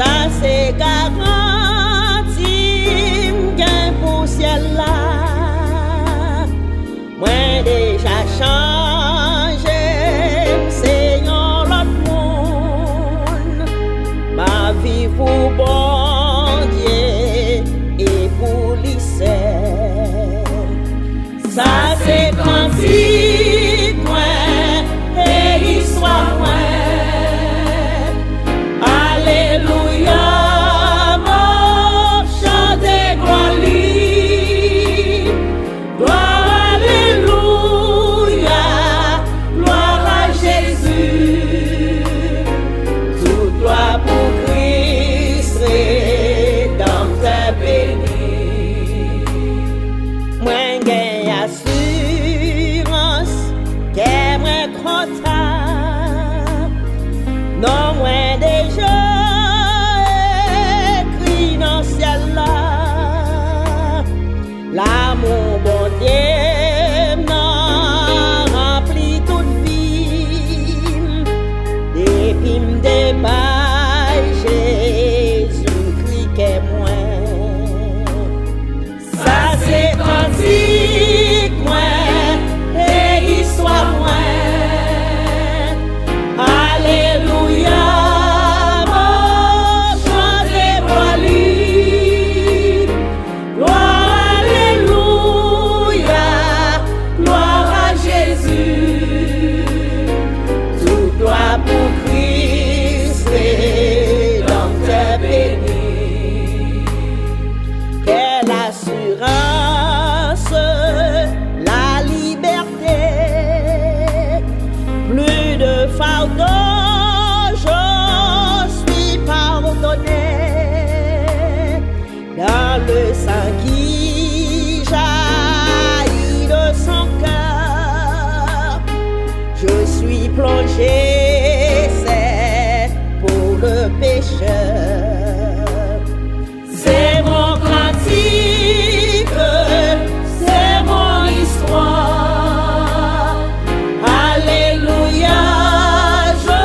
Ça c'est garanti, m'gain pour ciel là. Moi déjà changé, c'est un autre monde. Ma vie pour bon Dieu et pour lycée. Ça c'est garanti, moi et l'histoire moi. Non, moins déjà écrit dans le ciel là. L'amour bon Dieu n'a rempli toute vie. Depuis m'dé bail Jésus-Christ qu'est moi. Ça c'est cantique moi et histoire moi. La liberté, plus de fardeau, je suis pardonné dans le sang qui jaillit de son cœur. Je suis plongé, c'est pour le pécheur. C'est mon cantique, c'est mon histoire. Alléluia, je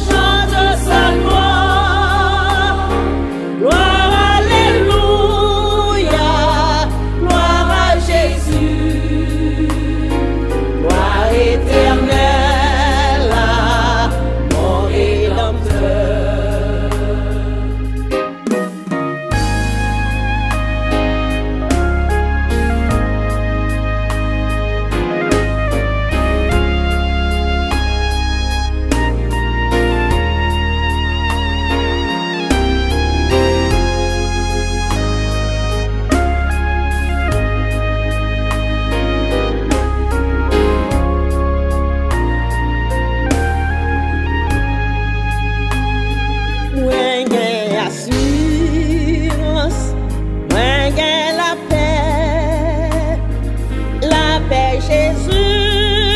chante sa gloire. Gloire, alléluia, gloire à Jésus. Gloire éternelle à mon Rédempteur.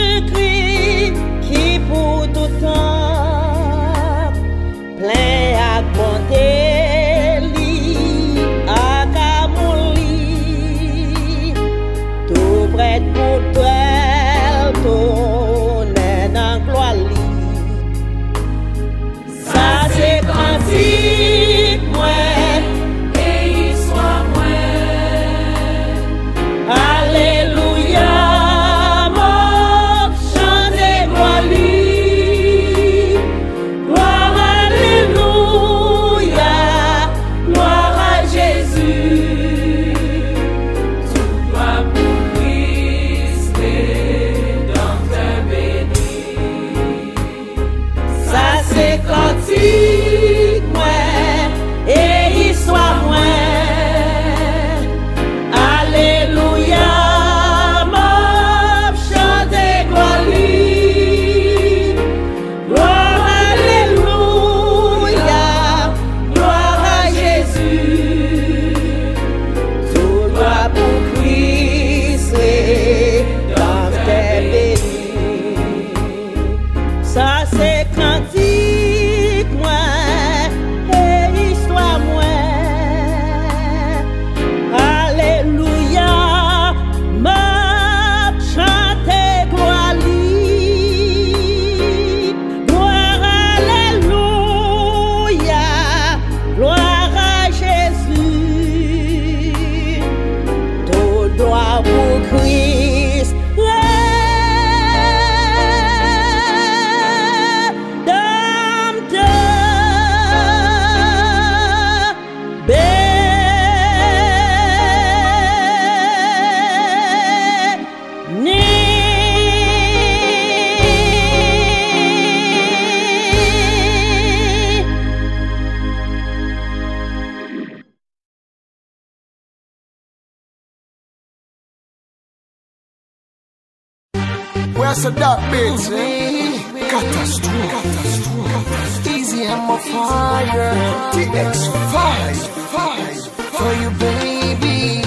Jésus-Christ qui pour tout temps plein à bonté li à Camoli tout prêt pour toi tourner dans gloire li. Ça c'est cantique moi et histoire moi. Alléluia. Cantique moi et histoire moi. Alléluia, m'a chanté gloire li. Gloire, alléluia, gloire à Jésus. Tout droit pour Christ dans tes bénis. Ça c'est cantique moi Press a that bit. Catastrophe. Easy and more fire. TX5 for you, baby.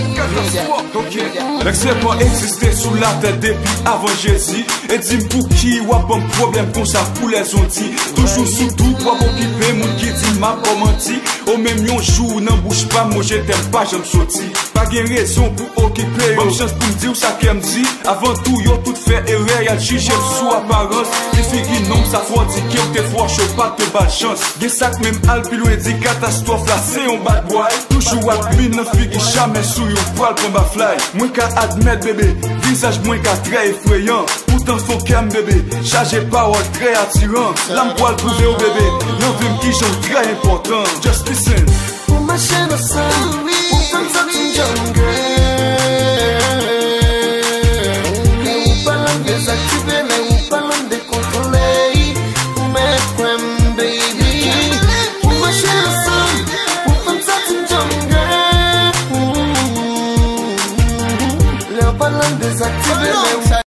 L'excès pas existé sous la tête depuis avant Jésus. Et dis pour qui ou a bon problème comme ça pour les ontis. Toujours sous tout, pour occuper mon qui dit m'a pas menti. Au même yon jour, n'en bouge pas, moi je t'aime pas, j'aime sorti. Pas gain raison pour occuper, bonne chance pour me dire ça qu'elle me dit. Avant tout, yo tout fait erreur, y'a jugé sous apparence. Les filles qui non, ça faut dire qu'ils te font chaud, pas de bad chance. Des sacs même alpilou et dit catastrophe là, c'est un bad boy. Toujours à mine, non fille qui jamais sous yon poil pour ma fly. Moi qu'à admettre bébé, visage moins qu'à très effrayant. Pourtant son cam bébé, chargé parole très attirant. L'âme poil prouvé au bébé, l'envie qui sont très important. Just listen. Pour ma chaîne au sein, pour faire ça une jungle. Mais où parlons désactiver, mais où parlons décontrôler. Pour mettre crème baby. Pour ma chaîne au sein, pour faire ça une jungle. Les parlons désactiver, mais où